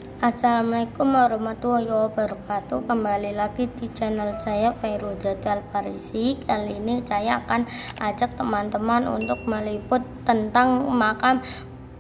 Assalamualaikum warahmatullahi wabarakatuh. Kembali lagi di channel saya Fairuzati Alfarisi. Kali ini saya akan ajak teman-teman untuk meliput tentang makam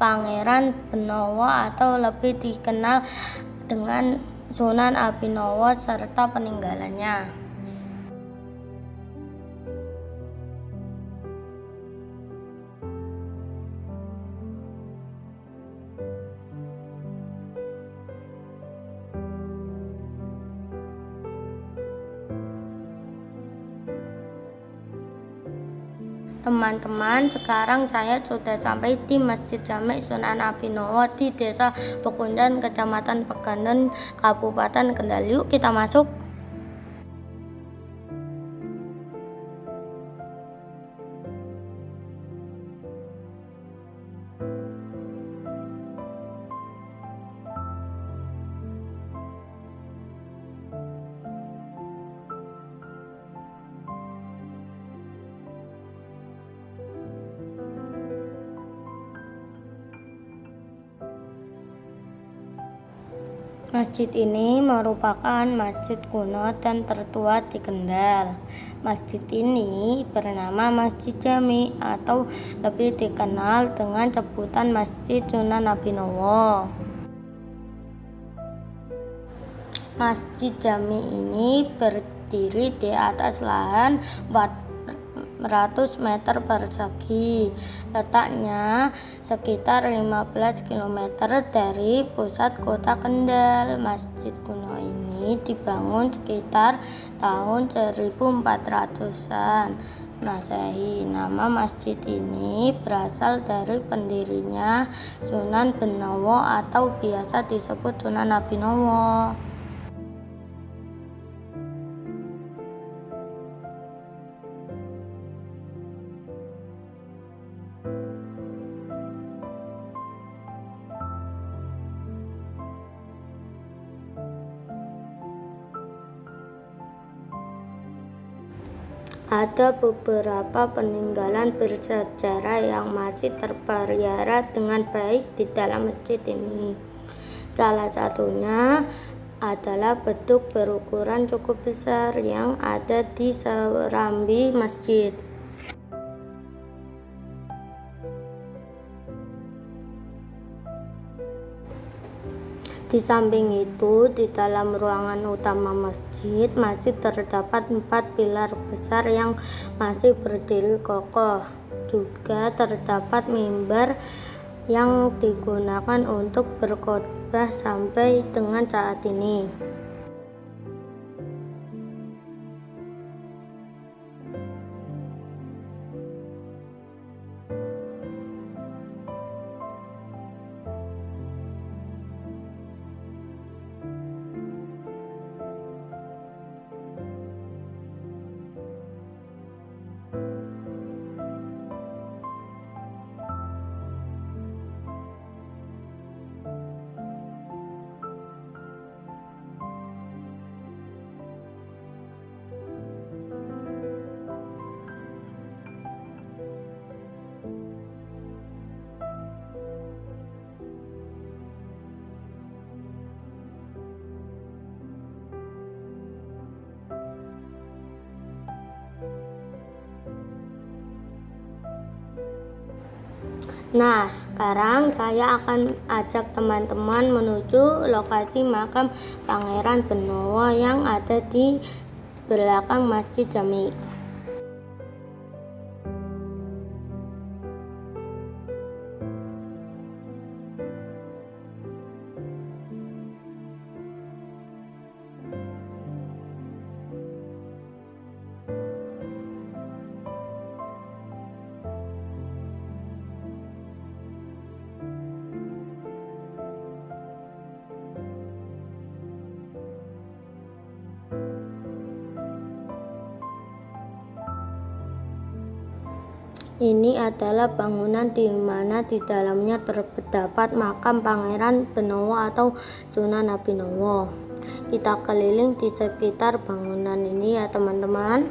Pangeran Benowo atau lebih dikenal dengan Sunan Abinowo serta peninggalannya. Teman-teman, sekarang saya sudah sampai di Masjid Jami Sunan Abinowo di Desa Pekundan, Kecamatan Pegandan, Kabupaten Kendal. Yuk kita masuk. Masjid ini merupakan masjid kuno dan tertua di Kendal. Masjid ini bernama Masjid Jami atau lebih dikenal dengan sebutan Masjid Sunan Abinowo. Masjid Jami ini berdiri di atas lahan 400 meter persegi. Letaknya sekitar 15 km dari pusat kota Kendal. Masjid kuno ini dibangun sekitar tahun 1400-an Masehi. Nama masjid ini berasal dari pendirinya Sunan Benowo atau biasa disebut Sunan Abinowo. Ada beberapa peninggalan bersejarah yang masih terpelihara dengan baik di dalam masjid ini. Salah satunya adalah beduk berukuran cukup besar yang ada di serambi masjid. Di samping itu, di dalam ruangan utama masjid masih terdapat 4 pilar besar yang masih berdiri kokoh. Juga terdapat mimbar yang digunakan untuk berkhotbah sampai dengan saat ini. Nah, sekarang saya akan ajak teman-teman menuju lokasi makam Pangeran Benowo yang ada di belakang Masjid Jami. Ini adalah bangunan di mana di dalamnya terdapat makam Pangeran Benowo atau Sunan Abinowo. Kita keliling di sekitar bangunan ini ya teman-teman.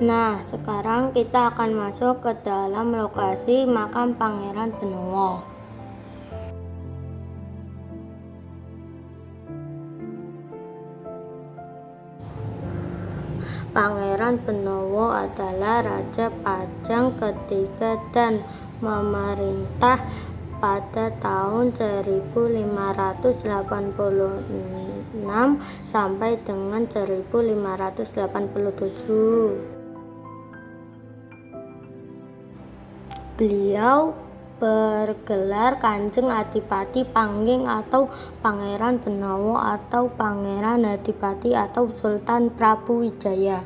Nah, sekarang kita akan masuk ke dalam lokasi makam Pangeran Benowo. Pangeran Benowo adalah Raja Pajang ketiga dan memerintah pada tahun 1586 sampai dengan 1587. Beliau bergelar Kanjeng Adipati Pangging atau Pangeran Benowo atau Pangeran Adipati atau Sultan Prabu Wijaya.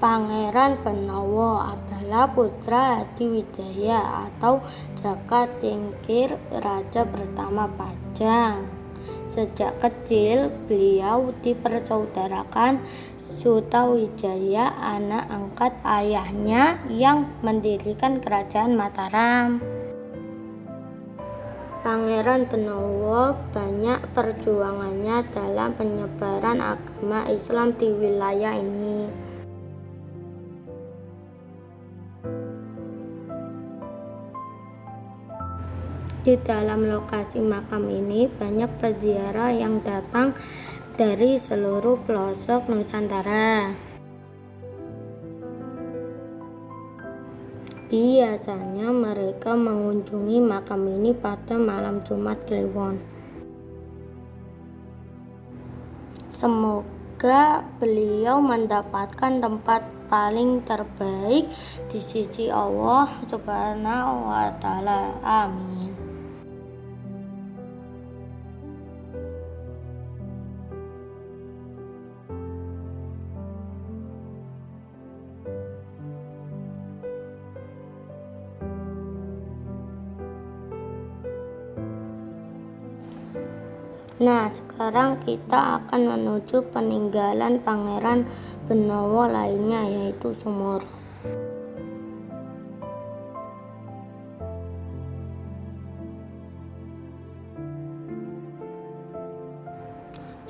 Pangeran Benowo adalah putra Hadiwijaya atau Jaka Tingkir, raja pertama Pajang. Sejak kecil beliau dipersaudarakan Sutawijaya, anak angkat ayahnya yang mendirikan kerajaan Mataram. Pangeran Benowo banyak perjuangannya dalam penyebaran agama Islam di wilayah ini. Di dalam lokasi makam ini banyak peziarah yang datang dari seluruh pelosok Nusantara. Biasanya mereka mengunjungi makam ini pada malam Jumat Kliwon. Semoga beliau mendapatkan tempat paling terbaik di sisi Allah Subhanahu wa Ta'ala. Amin. Nah, sekarang kita akan menuju peninggalan Pangeran Benowo lainnya, yaitu sumur.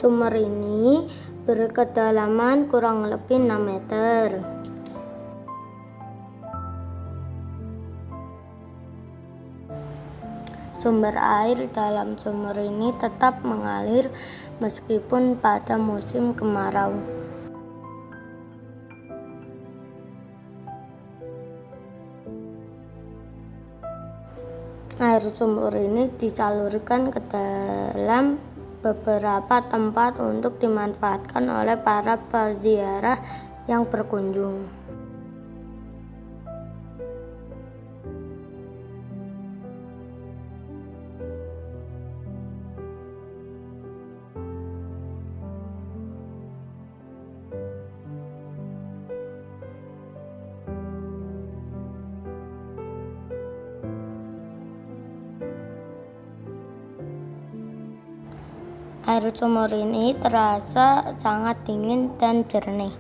Sumur ini berkedalaman kurang lebih 6 meter. Sumber air dalam sumur ini tetap mengalir meskipun pada musim kemarau. Air sumur ini disalurkan ke dalam beberapa tempat untuk dimanfaatkan oleh para peziarah yang berkunjung. Air sumur ini terasa sangat dingin dan jernih.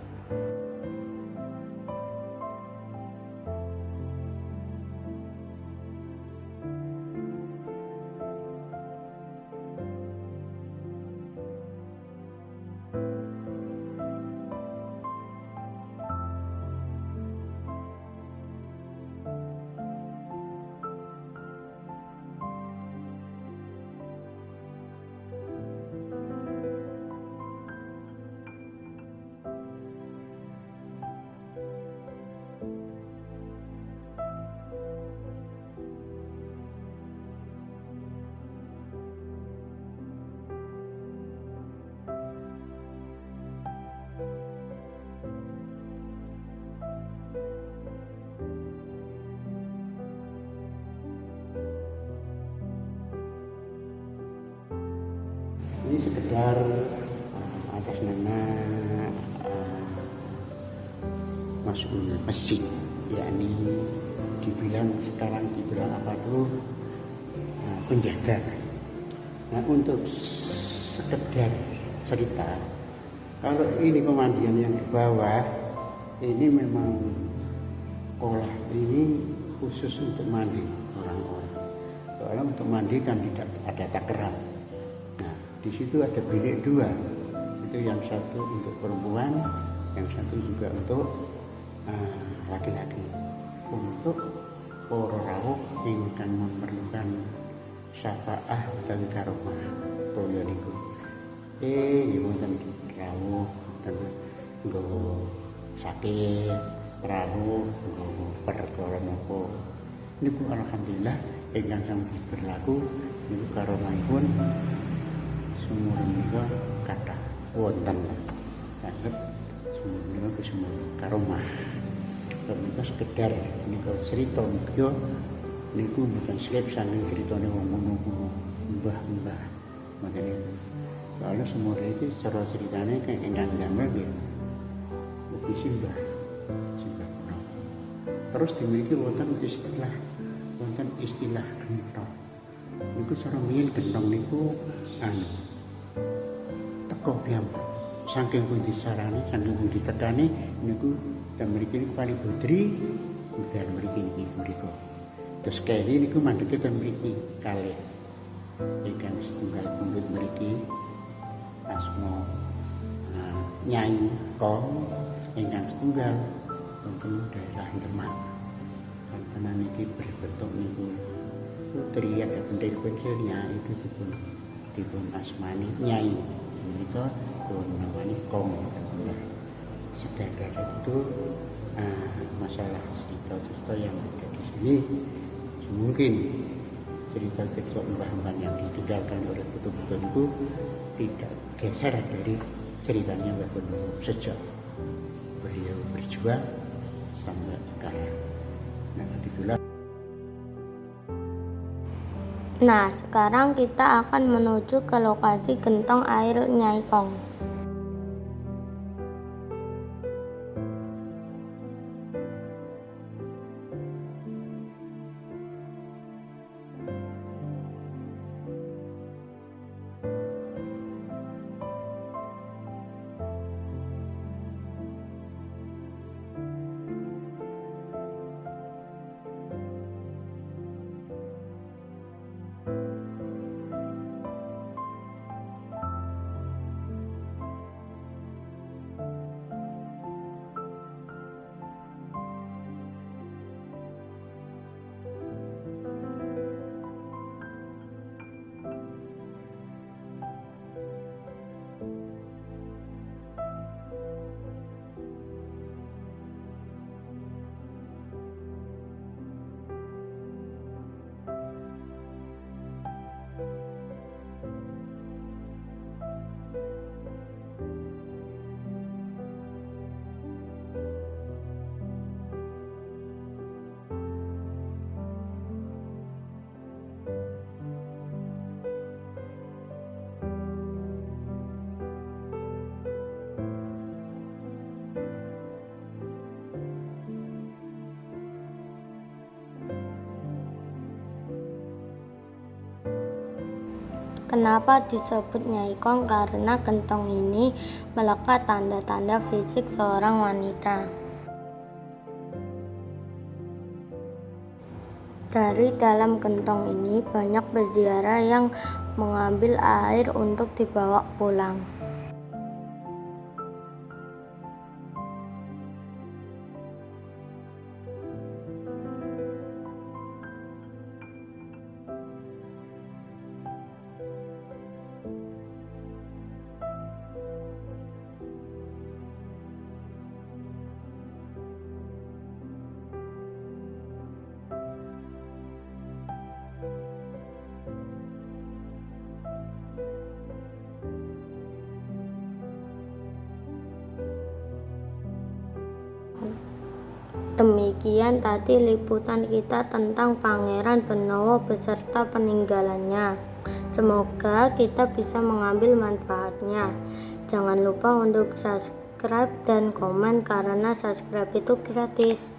Ini sekedar atas nama masuk masjid, yakni dibilang sekarang dibilang apa tuh penjaga. Nah, untuk sekedar cerita, kalau ini pemandian yang di bawah ini memang olah ini khusus untuk mandi orang-orang. Soalnya untuk mandi kan tidak ada takeran. Nah, di situ ada bilik dua. Itu yang satu untuk perempuan, yang satu juga untuk laki-laki. Untuk para rawuh ingkang memerlukan syafaah dan karomah toya niku. Wonten rawuh dan nggawa sakit, rawuh nggawa perkara napa. Niku alhamdulillah ingkang sampun berlaku niku karomahipun sumur menika kathah wonten. Saged sumur menika kesumur karomah. Menika sekedar menika cerita mugia niku mboten slip saking critane wong kuno mbah-mbah. Makane soalnya sumur iki secara ceritane kayak ingkang damel nggih ugi simbah kuno. Terus dimiliki wonten istilah gentong. Niku cara miyin gentong niku teko piyambak. Saking pun disarani, saking pun ditekani niku dan mriki niku paling putri dan mriki niki mriku. Terus kali niku mandheke ten mriki kalih. Ingkang setunggal pundhut mriki asma Nyai Kong, ingkang setunggal wonten daerah Demak. Karena niki berbentuk niku putri ada penting pensilnya itu dipun asmani Nyai. Menika pun namanya Kong. Sekedar itu masalah cerita-cerita yang ada di sini mungkin cerita-cerita mbah-mbah yang ditinggalkan oleh betul-betul itu tidak geser dari ceritanya Mbah Bono sejak beliau berjuang sampai sekarang. Nah, sekarang kita akan menuju ke lokasi gentong air Nyai Kong. Kenapa disebut Nyai Kong? Karena gentong ini melekat tanda-tanda fisik seorang wanita. Dari dalam gentong ini banyak peziarah yang mengambil air untuk dibawa pulang. Demikian tadi liputan kita tentang Pangeran Benowo beserta peninggalannya. Semoga kita bisa mengambil manfaatnya. Jangan lupa untuk subscribe dan komen karena subscribe itu gratis.